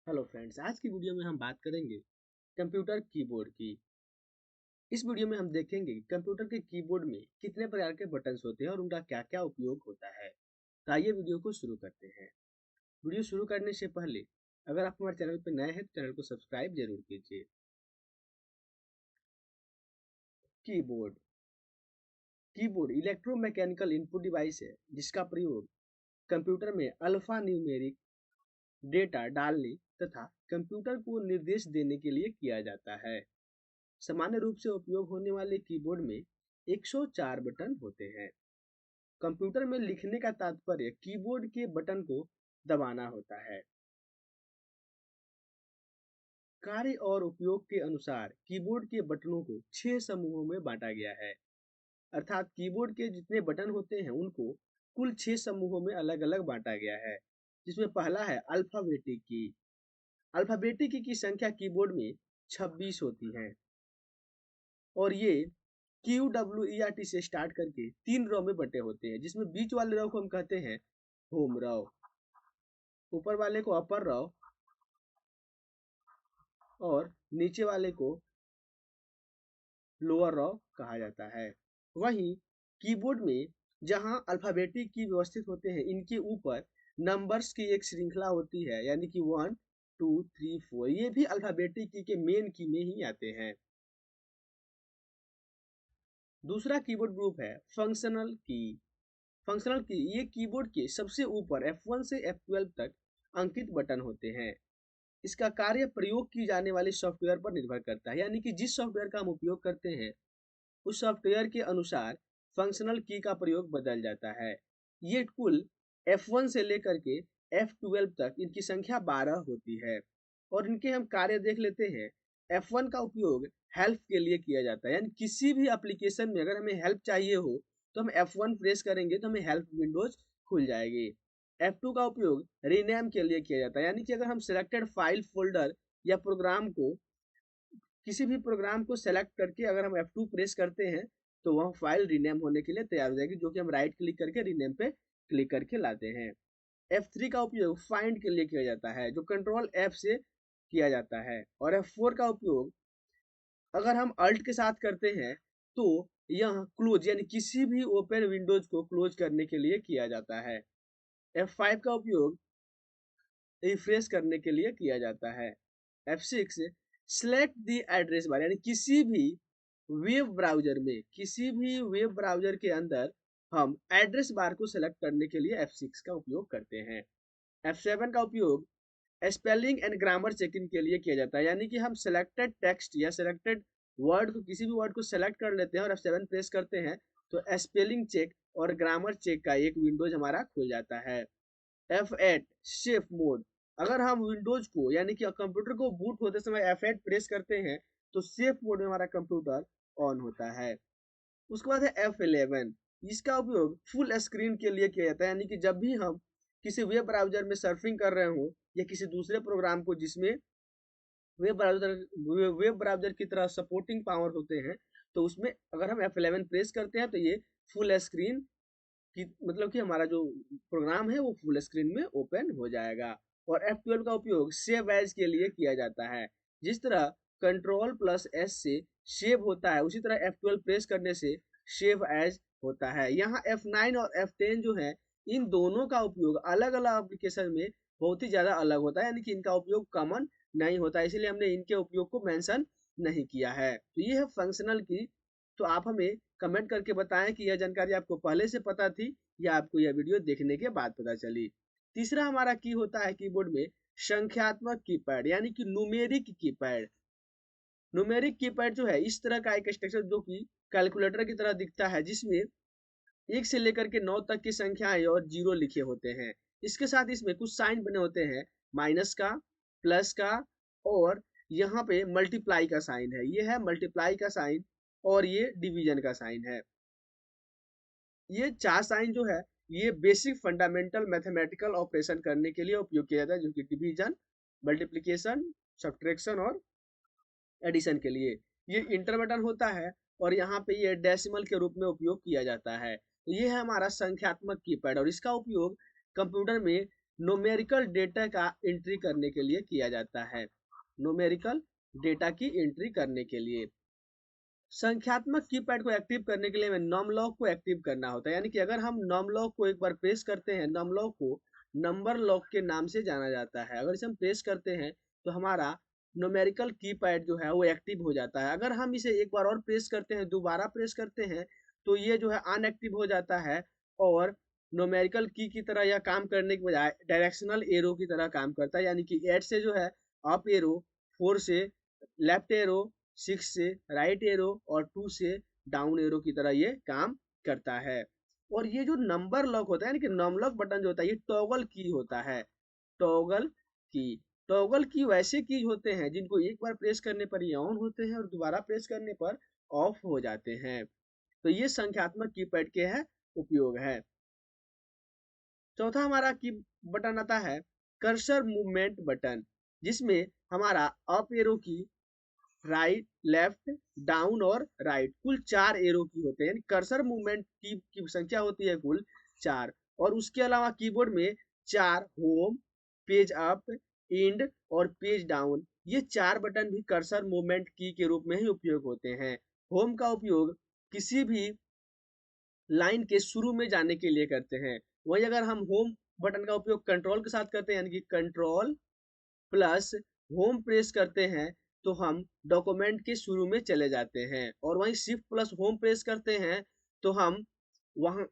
Hello friends, आज की video में हम बात करेंगे कंप्यूटर कीबोर्ड की। इस वीडियो में हम देखेंगे कि कंप्यूटर के कीबोर्ड में कितने प्रकार के बटन्स होते हैं और उनका क्या क्या उपयोग होता है। तो आइए वीडियो को शुरू करते हैं। वीडियो शुरू करने से पहले अगर आप हमारे चैनल पर नए हैं तो चैनल को सब्सक्राइब जरूर कीजिए। Keyboard keyboard electromechanical input device है जिसका प्रयोग कंप्यूटर में अल्फा न्यूमेरिक डेटा डालने तथा कंप्यूटर को निर्देश देने के लिए किया जाता है। सामान्य रूप से उपयोग होने वाले कीबोर्ड में 104 बटन होते हैं। कंप्यूटर में लिखने का तात्पर्य कीबोर्ड के बटन को दबाना होता है। कार्य और उपयोग के अनुसार कीबोर्ड के बटनों को 6 समूहों में बांटा गया है। अर्थात कीबोर्ड के जितने बटन होते हैं उनको कुल 6 समूहों में अलग अलग बांटा गया है, जिसमें पहला है अल्फाबेटिक की। अल्फाबेटिक की संख्या कीबोर्ड में 26 होती है और ये QWERT से स्टार्ट करके 3 रॉ में बटे होते हैं, जिसमें बीच वाले रॉ को हम कहते हैं होम रॉ, ऊपर वाले को अपर रॉ और नीचे वाले को लोअर रॉ कहा जाता है। वहीं कीबोर्ड में जहां अल्फाबेटिक की व्यवस्थित होते हैं, इनके ऊपर नंबर्स की एक श्रृंखला होती है, यानी कि 1 2 3 4। ये भी अल्फाबेटिक की के मेन की में ही आते हैं। दूसरा कीबोर्ड ग्रुप है फंक्शनल की। फंक्शनल की ये कीबोर्ड के सबसे ऊपर F1 से F12 तक अंकित बटन होते हैं। इसका कार्य प्रयोग की जाने वाले सॉफ्टवेयर पर निर्भर करता है, यानी कि जिस सॉफ्टवेयर का हम उपयोग करते हैं उस सॉफ्टवेयर के अनुसार फंक्शनल की का प्रयोग बदल जाता है। ये कुल F1 से लेकर के F12 तक इनकी संख्या 12 होती है और इनके हम कार्य देख लेते हैं। F1 का उपयोग हेल्प के लिए किया जाता है, यानी किसी भी एप्लीकेशन में अगर हमें हेल्प चाहिए हो तो हम F1 प्रेस करेंगे तो हमें हेल्प विंडोज खुल जाएगी। F2 का उपयोग रीनेम के लिए किया जाता है, यानी कि अगर हम सिलेक्टेड फाइल फोल्डर या प्रोग्राम को किसी भी प्रोग्राम को सेलेक्ट करके अगर हम F2 प्रेस करते हैं तो वह फाइल रीनेम होने के लिए तैयार हो जाएगी, जो कि हम राइट क्लिक करके रीनेम पे क्लिक करके लाते हैं। F3 का उपयोग फाइंड के लिए किया जाता है, जो कंट्रोल F से किया जाता है। और F4 का उपयोग अगर हम अल्ट के साथ करते हैं तो यह क्लोज यानी किसी भी ओपन विंडोज को क्लोज करने के लिए किया जाता है। F5 का उपयोग रिफ्रेश करने के लिए किया जाता है। F6 select the address bar, यानी किसी भी वेब ब्राउजर के अंदर हम एड्रेस बार को सेलेक्ट करने के लिए F6 का उपयोग करते हैं। F7 का उपयोग स्पेलिंग एंड ग्रामर चेकिंग के लिए किया जाता है, यानी कि हम सेलेक्टेड टेक्स्ट या सेलेक्टेड वर्ड को किसी भी वर्ड को सेलेक्ट कर लेते हैं और F7 प्रेस करते हैं तो स्पेलिंग चेक और ग्रामर चेक का एक विंडोज हमारा खुल जाता है। F8 सेफ मोड, अगर हम विंडोज को यानी कि कंप्यूटर को बूट होते समय F8 प्रेस करते हैं तो सेफ मोड में हमारा कंप्यूटर ऑन होता है। उसके बाद है F11, इसका उपयोग फुल स्क्रीन के लिए किया जाता है, यानी कि जब भी हम किसी वेब ब्राउजर में सर्फिंग कर रहे हो या किसी दूसरे प्रोग्राम को जिसमें वेब ब्राउजर की तरह सपोर्टिंग पावर होते हैं, तो उसमें अगर हम F11 प्रेस करते हैं तो ये फुल स्क्रीन कि मतलब कि हमारा जो प्रोग्राम है वो फुल स्क्रीन में ओपन हो जाएगा। और F12 का उपयोग सेव एज के लिए किया जाता है। जिस तरह Ctrl+S से सेव होता है, उसी तरह F12 प्रेस करने से सेव एज होता है। यहाँ F9 और F10 जो है, इन दोनों का उपयोग अलग अलग एप्लीकेशन में बहुत ही ज़्यादा अलग होता है, यानी कि इनका उपयोग कॉमन नहीं होता, इसलिए हमने इनके उपयोग को मेंशन नहीं किया है। तो ये है फंक्शनल की। तो आप हमें कमेंट करके बताएं कि यह जानकारी आपको पहले से पता थी या आपको यह वीडियो देखने के बाद पता चली। तीसरा हमारा की होता है कीबोर्ड में संख्यात्मक कीपैड, यानी कि न्यूमेरिक कीपैड। न्यूमेरिक कीपैड जो है इस तरह का एक स्ट्रक्चर जो कि कैलकुलेटर की तरह दिखता है, जिसमें 1 से लेकर के 9 तक की संख्याएं और जीरो लिखे होते हैं। इसके साथ इसमें कुछ साइन बने होते हैं, माइनस का, प्लस का और यहाँ पे मल्टीप्लाई का साइन है। ये है मल्टीप्लाई का साइन और ये डिवीजन का साइन है। ये 4 साइन जो है ये बेसिक फंडामेंटल मैथमेटिकल ऑपरेशन करने के लिए उपयोग किया जाता है, जो कि डिवीजन, मल्टीप्लिकेशन, सब्ट्रैक्शन और एडिशन के लिए। ये इंटर बटन होता है और यहाँ पे ये डेसिमल के रूप में उपयोग किया जाता है। तो ये है हमारा संख्यात्मक कीपैड और इसका उपयोग कंप्यूटर में न्यूमेरिकल डेटा का एंट्री करने के लिए किया जाता है, न्यूमेरिकल डेटा की एंट्री करने के लिए। संख्यात्मक कीपैड को एक्टिव करने के लिए हमें नॉमलॉक को एक्टिव करना होता है, यानी कि अगर हम नॉमलॉक को एक बार प्रेस करते हैं, नॉमलॉक को नंबर लॉक के नाम से जाना जाता है, अगर इसे हम प्रेस करते हैं तो हमारा न्यूमेरिकल कीपैड जो है वो एक्टिव हो जाता है। अगर हम इसे एक बार और प्रेस करते हैं, दोबारा प्रेस करते हैं, तो ये जो है अनएक्टिव हो जाता है और न्यूमेरिकल की तरह यह काम करने के बजाय डायरेक्शनल एरो की तरह काम करता है, यानी कि 8 से जो है अप एरो, 4 से लेफ्ट एरो, 6 से राइट एरो और 2 से डाउन एरो की तरह ये काम करता है। और ये जो नंबर लॉक होता है, यानी कि नॉमलॉक बटन जो होता है, ये टॉगल की होता है, टॉगल की। टॉगल की वैसे कीज होते हैं जिनको एक बार प्रेस करने पर ये ऑन होते हैं और दोबारा प्रेस करने पर ऑफ हो जाते हैं। तो ये संख्यात्मक कीपैड के है उपयोग है। चौथा हमारा की बटन आता है कर्सर मूवमेंट बटन, जिसमें हमारा अप एरो की, राइट, लेफ्ट, डाउन और राइट, कुल 4 एरो की होते हैं। कर्सर मूवमेंट की संख्या होती है कुल 4, और उसके अलावा कीबोर्ड में 4 होम, पेज अप, एंड और पेज डाउन, ये 4 बटन भी कर्सर मूवमेंट की के रूप में ही उपयोग होते हैं। होम का उपयोग किसी भी लाइन के शुरू में जाने के लिए करते हैं। वहीं अगर हम होम बटन का उपयोग कंट्रोल के साथ करते हैं, यानी कि कंट्रोल प्लस होम प्रेस करते हैं, तो हम डॉक्यूमेंट के शुरू में चले जाते हैं। और वहीं शिफ्ट प्लस होम प्रेस करते हैं तो हम वहां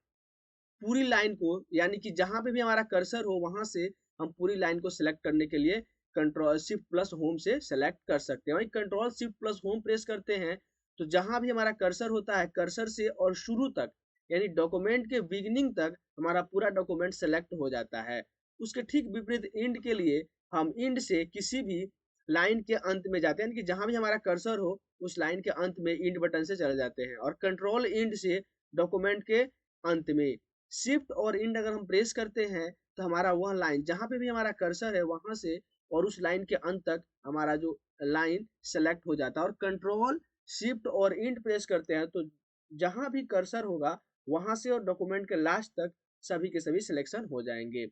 पूरी लाइन को, यानी कि जहां पे भी हमारा कर्सर हो वहां से हम पूरी लाइन को सिलेक्ट करने के लिए कंट्रोल शिफ्ट प्लस होम से सेलेक्ट कर सकते हैं। वहीं control shift plus home press करते हैं तो जहां भी हमारा कर्सर होता है, कर्सर से और शुरू तक, यानी डॉक्यूमेंट के बिगिनिंग तक हमारा पूरा डॉक्यूमेंट सेलेक्ट हो जाता है। उसके ठीक विपरीत इंड के लिए हम इंड से किसी भी लाइन के अंत में जाते हैं, यानी कि जहां भी हमारा कर्सर हो उस लाइन के अंत में इंड बटन से चले जाते हैं। और कंट्रोल इंड से डॉक्यूमेंट के अंत में। शिफ्ट और इंड अगर हम प्रेस करते हैं तो हमारा वह लाइन जहां पे भी हमारा कर्सर है वहां से और उस लाइन के अंत तक हमारा जो लाइन सेलेक्ट हो जाता है। और कंट्रोल शिफ्ट और इंड प्रेस करते हैं तो जहां भी कर्सर होगा वहां से और डॉक्यूमेंट के लास्ट तक सभी के सभी सिलेक्शन हो जाएंगे।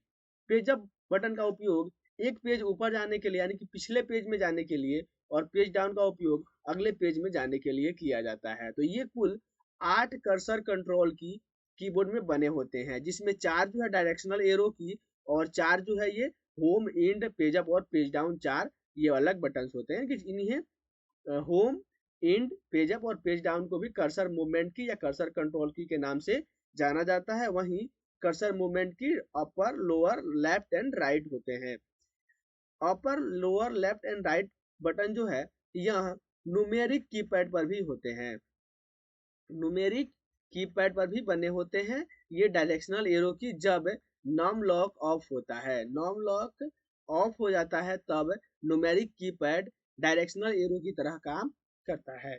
पेजअप बटन का उपयोग एक पेज ऊपर जाने के लिए, यानी कि पिछले पेज में जाने के लिए, और पेज डाउन का उपयोग अगले पेज में जाने के लिए किया जाता है। तो ये कुल 8 कर्सर कंट्रोल की कीबोर्ड में बने होते हैं, जिसमें 4 जो है डायरेक्शनल एरो की और 4 जो है ये होम, एंड, पेज अप और पेज डाउन, 4 ये अलग बटन्स होते हैं कि इन्हें होम, एंड, पेज अप और पेज डाउन को भी कर्सर मूवमेंट की या कर्सर कंट्रोल की के नाम से जाना जाता है। वहीं कर्सर मूवमेंट की upper, lower, left and right होते हैं। Upper, lower, left and right button जो है यह न्यूमेरिक कीपैड पर भी होते हैं, न्यूमेरिक कीपैड पर भी बने होते हैं। ये डायरेक्शनल एरो की जब नॉम लॉक ऑफ होता है, नॉम लॉक ऑफ हो जाता है तब न्यूमेरिक कीपैड डायरेक्शनल एरो की तरह काम करता है।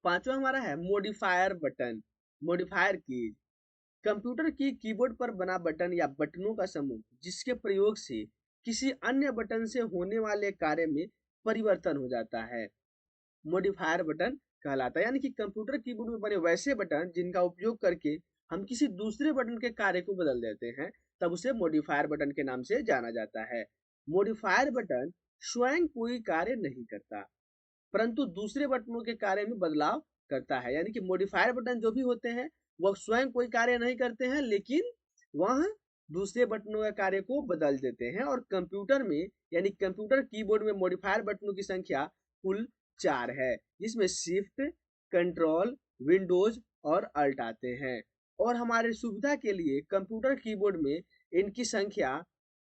पांचवा हमारा है modifier button, modifier keys. Computer की कीबोर्ड पर बना बटन या बटनों का समूह जिसके प्रयोग से किसी अन्य बटन से होने वाले कार्य में परिवर्तन हो जाता है, मॉडिफायर बटन कहलाता है। यानी कि कंप्यूटर कीबोर्ड में बने वैसे बटन जिनका उपयोग करके हम किसी दूसरे बटन के कार्य को बदल देते हैं, तब उसे मॉडिफायर बटन के नाम से जाना जाता है। मॉडिफायर बटन स्वयं कोई कार्य नहीं करता परंतु दूसरे बटनों के कार्य में बदलाव करता है। यानी कि मॉडिफायर बटन जो भी होते हैं वह स्वयं कोई कार्य नहीं करते हैं, लेकिन वह दूसरे बटनों के कार्य को बदल देते हैं। और कंप्यूटर में, यानी कंप्यूटर कीबोर्ड में मॉडिफायर बटनों की संख्या कुल 4 है, जिसमें शिफ्ट, कंट्रोल, विंडोज और अल्ट आते हैं। और हमारे सुविधा के लिए कंप्यूटर कीबोर्ड में इनकी संख्या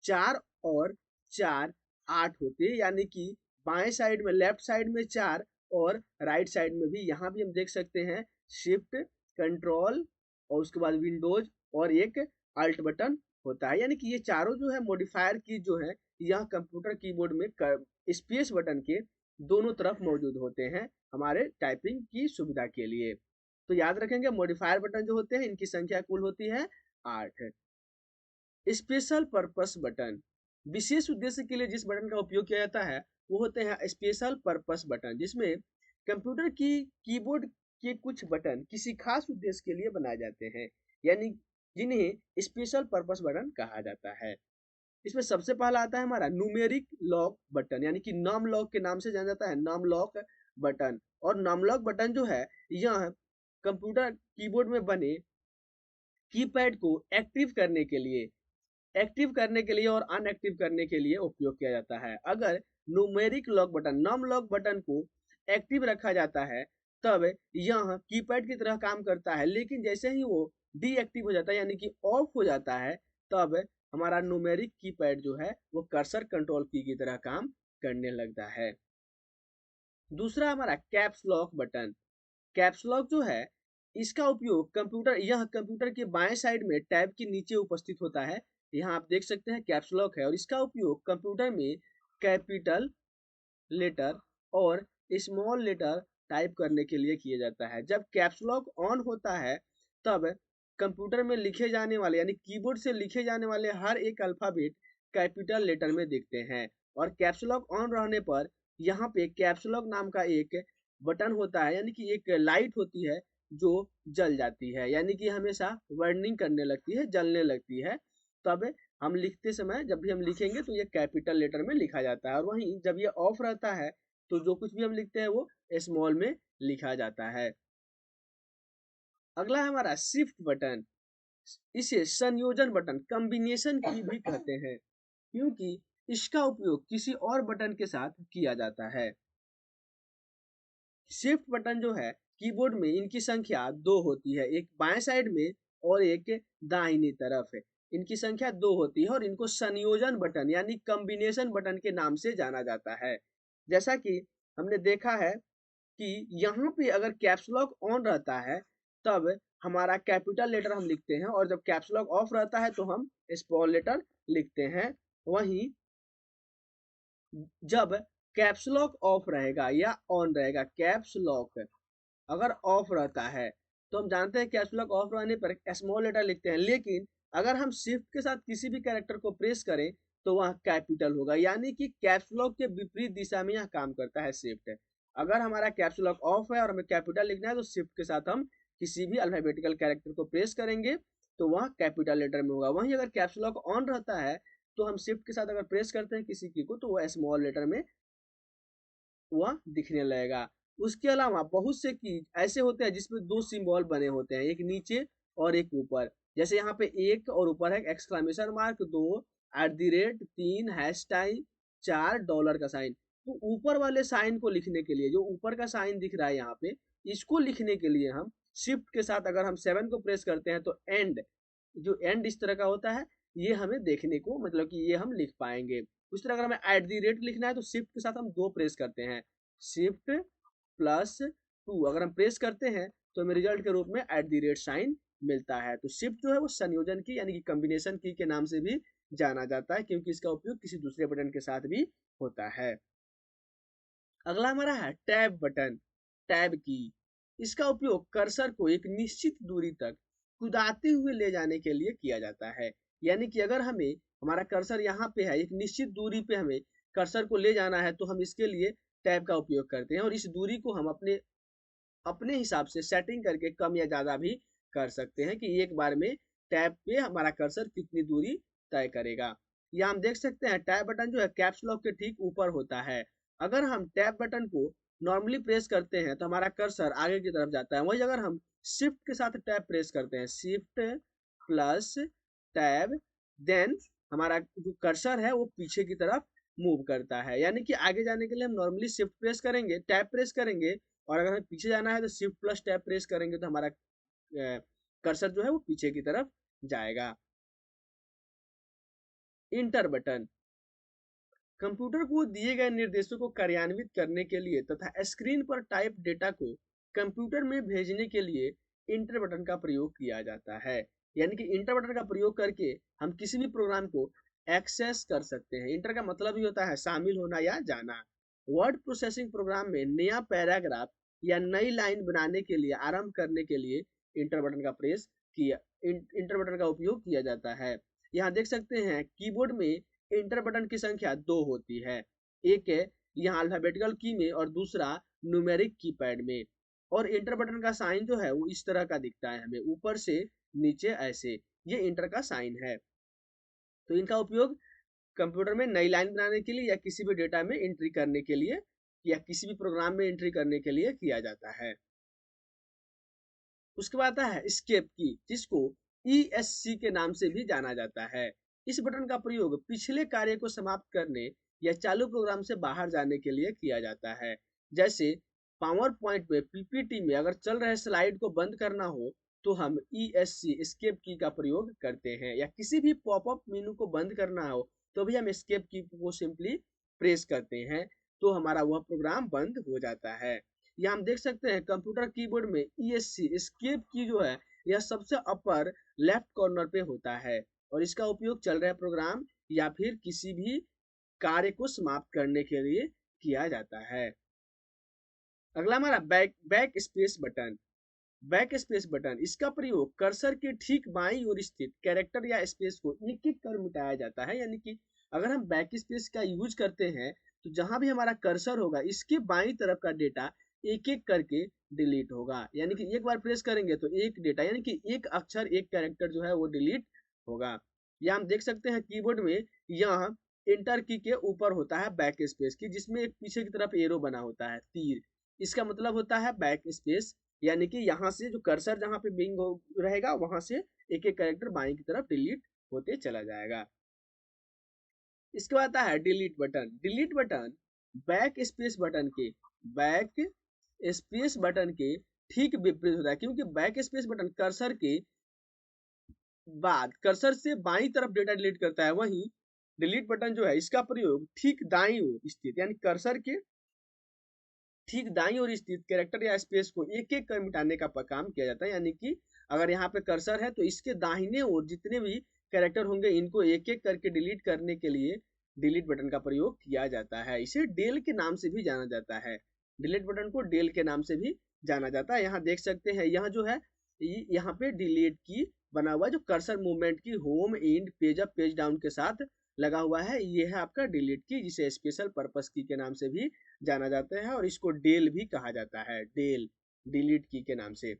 4 और 4 8 होती है, यानी कि बाएं साइड में, लेफ्ट साइड में 4 और राइट साइड में भी, यहाँ भी हम देख सकते हैं शिफ्ट, कंट्रोल और उसके बाद विंडोज और एक अल्ट बटन होता है। यानी कि ये चारों जो है मॉडिफायर की जो है यह कंप्यूटर कीबोर्ड में स्पेस बटन के दोनों तरफ मौजूद होते हैं हमारे टाइपिंग की सुविधा के लिए। तो याद रखेंगे मॉडिफायर बटन जो होते हैं इनकी संख्या कुल होती है 8। स्पेशल पर्पस बटन, विशेष उद्देश्य के लिए जिस बटन का उपयोग किया जाता है वो होते हैं स्पेशल पर्पस बटन, जिसमें कंप्यूटर की कीबोर्ड के कुछ बटन किसी खास उद्देश्य के लिए बनाए जाते हैं। यानी जिन्हें स्पेशल पर्पस बटन कहा जाता है। इसमें सबसे पहला आता है हमारा न्यूमेरिक लॉक बटन, यानी कि नम लॉक के नाम से जाना जाता है, नम लॉक बटन। और नम लॉक बटन जो है यह कंप्यूटर कीबोर्ड में बने कीपैड को एक्टिव करने के लिए और अनएक्टिव करने के लिए उपयोग किया जाता है। अगर numeric lock button num lock button को एक्टिव रखा जाता है तब यह कीपैड की तरह काम करता है, लेकिन जैसे ही वो डीएक्टिव हो जाता है यानी कि ऑफ हो जाता है तब हमारा न्यूमेरिक कीपैड जो है वो कर्सर कंट्रोल की तरह काम करने लगता है। दूसरा हमारा caps lock button. Caps lock जो है इसका उपयोग यह कंप्यूटर के बाएं साइड में टैब के नीचे उपस्थित होता है। यहाँ आप देख सकते हैं कैप्स लॉक है, और इसका उपयोग कंप्यूटर में कैपिटल लेटर और स्मॉल लेटर टाइप करने के लिए किया जाता है। जब कैप्स लॉक ऑन होता है तब कंप्यूटर में लिखे जाने वाले यानी कीबोर्ड से लिखे जाने वाले हर एक अल्फाबेट कैपिटल लेटर में दिखते हैं। और कैप्स लॉक ऑन रहने पर यहाँ पे कैप्स लॉक नाम का एक बटन होता है, यानी कि एक लाइट होती है जो जल जाती है, यानी कि हमेशा वार्निंग करने लगती है, जलने लगती है। तब हम लिखते समय जब भी हम लिखेंगे तो ये कैपिटल लेटर में लिखा जाता है, और वहीं जब ये ऑफ रहता है तो जो कुछ भी हम लिखते हैं वो स्मॉल में लिखा जाता है। अगला है हमारा शिफ्ट बटन। इसे संयोजन बटन कॉम्बिनेशन की भी कहते हैं, क्योंकि इसका उपयोग किसी और बटन के साथ किया जाता है। शिफ्ट बटन जो है कीबोर्ड में इनकी संख्या 2 होती है, एक बाएं साइड में और एक दाहिनी तरफ है। इनकी संख्या 2 होती है और इनको संयोजन बटन यानी कॉम्बिनेशन बटन के नाम से जाना जाता है। जैसा कि हमने देखा है कि यहाँ पे अगर कैप्स लॉक ऑन रहता है तब हमारा कैपिटल लेटर हम लिखते हैं, और जब कैप्स लॉक ऑफ रहता है तो हम स्मॉल लेटर लिखते हैं। वहीं जब कैप्स लॉक ऑफ रहेगा या ऑन रहेगा, कैप्स लॉक अगर ऑफ रहता है तो हम जानते हैं कैप्स लॉक ऑफ रहने पर स्मॉल लेटर लिखते हैं, लेकिन अगर हम शिफ्ट के साथ किसी भी कैरेक्टर को प्रेस करें तो वह कैपिटल होगा, यानी कि कैप्स लॉक के विपरीत दिशा में यह काम करता है शिफ्ट। अगर हमारा कैप्स लॉक ऑफ है और हमें कैपिटल लिखना है तो शिफ्ट के साथ हम किसी भी अल्फाबेटिकल कैरेक्टर को प्रेस करेंगे तो वह कैपिटल लेटर में होगा। वहीं अगर कैप्स लॉक ऑन रहता है तो हम शिफ्ट के साथ अगर प्रेस करते हैं किसी की को तो वह स्मॉल लेटर में वह दिखने लगेगा। उसके अलावा बहुत से की ऐसे होते हैं जिसमें 2 सिंबल बने होते हैं, एक नीचे और एक ऊपर। जैसे यहाँ पे एक और ऊपर है एक्सक्लेमेशन मार्क, 2 @ 3 हैशटैग 4 डॉलर का साइन। तो ऊपर वाले साइन को लिखने के लिए जो ऊपर का साइन दिख रहा है यहाँ पे, इसको लिखने के लिए हम शिफ्ट के साथ अगर हम 7 को प्रेस करते हैं तो एंड, जो एंड इस तरह का होता है, ये हमें देखने को मतलब कि ये हम लिख पाएंगे। उस तरह अगर हमें @ लिखना है तो शिफ्ट के साथ हम 2 प्रेस करते हैं, शिफ्ट +2 अगर हम प्रेस करते हैं तो हमें रिजल्ट के रूप में @ साइन मिलता है। तो शिफ्ट जो है वो संयोजन की यानी कि कॉम्बिनेशन की के नाम से भी जाना जाता है, क्योंकि इसका उपयोग किसी दूसरे बटन के साथ भी होता है। अगला हमारा है टैब बटन, टैब की। इसका उपयोग कर्सर को एक निश्चित दूरी तक कूदाते हुए ले जाने के लिए किया जाता है, यानी कि अगर हमें हमारा कर्सर यहाँ पे है, एक निश्चित दूरी पे हमें कर्सर को ले जाना है तो हम इसके लिए टैब का उपयोग करते हैं, और इस दूरी को हम अपने अपने हिसाब से सेटिंग करके कम या ज़्यादा भी कर सकते हैं कि एक बार में टैब पे हमारा कर्सर कितनी दूरी तय करेगा। या हम देख सकते हैं टैब बटन जो है कैप्स लॉक के ठीक ऊपर होता है। अगर हम टैब बटन को नॉर्मली प्रेस करते हैं तो हमारा कर्सर आगे की तरफ जाता है, वहीं अगर हम शिफ्ट के साथ टैब प्रेस करते हैं, शिफ्ट प्लस टैब, देन हमारा जो कर्सर है वो पीछे की तरफ मूव करता है, यानी कि आगे जाने के लिए हम नॉर्मली शिफ्ट प्रेस करेंगे, टैब प्रेस करेंगे, और अगर हमें पीछे जाना है तो शिफ्ट प्लस टैब प्रेस करेंगे तो हमारा कर्सर जो है वो पीछे की तरफ जाएगा। इंटर बटन कंप्यूटर को दिए गए निर्देशों को कार्यान्वित करने के लिए तथा स्क्रीन पर टाइप डेटा को कंप्यूटर में भेजने के लिए इंटर बटन का प्रयोग किया जाता है, यानी कि इंटर बटन का प्रयोग करके हम किसी भी प्रोग्राम को एक्सेस कर सकते हैं। इंटर का मतलब ही होता है शामिल होना या जाना। वर्ड प्रोसेसिंग प्रोग्राम में नया पैराग्राफ या नई लाइन बनाने के लिए आरंभ करने के लिए इंटर बटन का इंटर बटन का उपयोग किया जाता है। यहाँ देख सकते हैं कीबोर्ड में इंटर बटन की संख्या 2 होती है, एक है यहाँ अल्फाबेटिकल की में और दूसरा न्यूमेरिक कीपैड में। और इंटर बटन का साइन जो है वो इस तरह का दिखता है हमें ऊपर से नीचे ऐसे। ये इंटर का साइन है। तो इनका उपयोग कंप्यूटर में नई लाइन बनाने के लिए या किसी भी डेटा में एंट्री करने के लिए या किसी भी प्रोग्राम में एंट्री करने के लिए किया जाता है। उसके बाद आता है एस्केप की, जिसको ESC के नाम से भी जाना जाता है। इस बटन का प्रयोग पिछले कार्य को समाप्त करने या चालू प्रोग्राम से बाहर जाने के लिए किया जाता है। जैसे पावर पॉइंट में PPT में अगर चल रहे स्लाइड को बंद करना हो तो हम ESC एस्केप की का प्रयोग करते हैं, या किसी भी पॉपअप मेनू को बंद करना हो तो भी हम एस्केप की को सिंपली प्रेस करते हैं, तो हमारा वह प्रोग्राम बंद हो जाता है। यहाँ हम देख सकते हैं कंप्यूटर कीबोर्ड में ESC एस्केप की जो है यह सबसे अपर लेफ्ट कॉर्नर पे होता है, और इसका उपयोग चल रहे प्रोग्राम या फिर किसी भी कार्य को समाप्त करने के लिए किया जाता है। अगला हमारा back space button. Back space button, इसका प्रयोग कर्सर के ठीक बाईं ओर स्थित कैरेक्टर या स्पेस को एक एक कर मिटाया जाता है। यानी कि अगर हम बैक स्पेस का यूज करते हैं तो जहां भी हमारा कर्सर होगा इसके बाईं तरफ का डेटा एक एक करके डिलीट होगा। यानी कि एक बार प्रेस करेंगे तो एक डेटा यानी कि एक अक्षर एक कैरेक्टर जो है वो डिलीट होगा। या हम देख सकते हैं कीबोर्ड में यहाँ एंटर की के ऊपर होता है बैक स्पेस की, जिसमें एक पीछे की तरफ एरो बना होता है तीर, इसका मतलब होता है बैक स्पेस। यानी कि यहाँ से जो कर्सर जहाँ पे बिंग रहेगा वहां से एक एक कैरेक्टर बाएं की तरफ डिलीट होते चला जाएगा। इसके बाद आता है delete button. Delete button back space button के ठीक विपरीत होता है, क्योंकि बैक स्पेस बटन कर्सर के बाद कर्सर से बाईं तरफ डेटा डिलीट करता है, वहीं डिलीट बटन जो है इसका प्रयोग ठीक दाईं ओर स्थित यानी कर्सर के ठीक दाईं ओर स्थित कैरेक्टर या स्पेस को एक एक कर मिटाने का काम किया जाता है। यानी कि अगर यहाँ पे कर्सर है तो इसके दाहिने ओर जितने भी कैरेक्टर होंगे इनको एक एक करके डिलीट करने के लिए डिलीट बटन का प्रयोग किया जाता है। इसे डेल के नाम से भी जाना जाता है। डिलीट बटन को डेल के नाम से भी जाना जाता है। यहाँ देख सकते हैं यहाँ जो है यहाँ पे डिलीट की बना हुआ जो कर्सर मूवमेंट की home and page up page down के साथ लगा हुआ है, ये है आपका डिलीट की, जिसे स्पेशल पर्पस की के नाम से भी जाना जाता है और इसको डेल भी कहा जाता है, डेल डिलीट की के नाम से।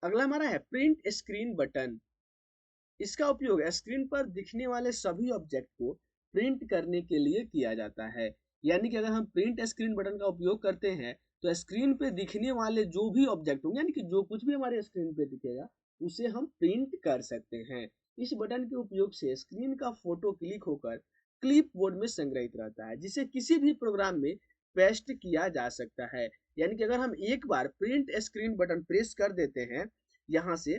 अगला हमारा है प्रिंट स्क्रीन बटन। इसका उपयोग स्क्रीन पर दिखने वाले सभी ऑब्जेक्ट को प्रिंट करने के लिए किया जाता है। यानी कि अगर हम प्रिंट स्क्रीन बटन का उपयोग करते हैं तो स्क्रीन पे दिखने वाले जो भी ऑब्जेक्ट होंगे यानी कि जो कुछ भी हमारे स्क्रीन पे दिखेगा उसे हम प्रिंट कर सकते हैं। इस बटन के उपयोग से स्क्रीन का फोटो क्लिक होकर क्लिप बोर्ड में संग्रहित रहता है, जिसे किसी भी प्रोग्राम में पेस्ट किया जा सकता है। यानी कि अगर हम एक बार प्रिंट स्क्रीन बटन प्रेस कर देते हैं यहाँ से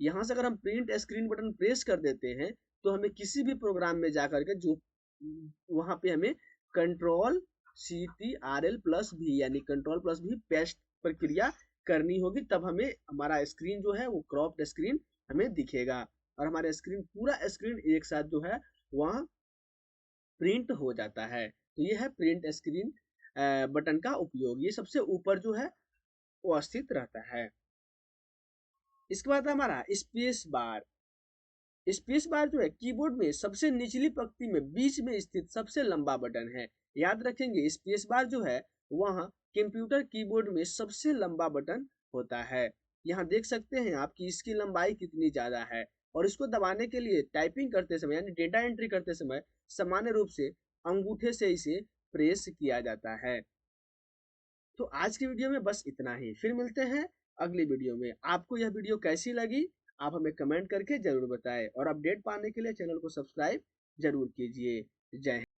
अगर हम प्रिंट स्क्रीन बटन प्रेस कर देते हैं तो हमें किसी भी प्रोग्राम में जाकर के जो वहां पे हमें CTRL+V यानी कंट्रोल+V पेस्ट प्रक्रिया करनी होगी, तब हमें हमारा स्क्रीन जो है वो क्रॉप्ड स्क्रीन हमें दिखेगा और हमारा स्क्रीन पूरा स्क्रीन एक साथ जो है वहाँ प्रिंट हो जाता है। तो ये है प्रिंट स्क्रीन बटन का उपयोग, ये सबसे ऊपर जो है वो स्थित रहता है। इसके बाद हमारा स्पेस बार। स्पेस बार जो है कीबोर्ड में सबसे निचली पंक्ति में बीच में स्थित सबसे लंबा बटन है। याद रखेंगे स्पेस बार जो है वह कंप्यूटर कीबोर्ड में सबसे लंबा बटन होता है। यहाँ देख सकते हैं आप कि इसकी लंबाई कितनी ज्यादा है और इसको दबाने के लिए टाइपिंग करते समय यानी डेटा एंट्री करते समय सामान्य रूप से अंगूठे से इसे प्रेस किया जाता है। तो आज की वीडियो में बस इतना ही, फिर मिलते हैं अगली वीडियो में। आपको यह वीडियो कैसी लगी आप हमें कमेंट करके जरूर बताएं और अपडेट पाने के लिए चैनल को सब्सक्राइब जरूर कीजिए। जय हिंद।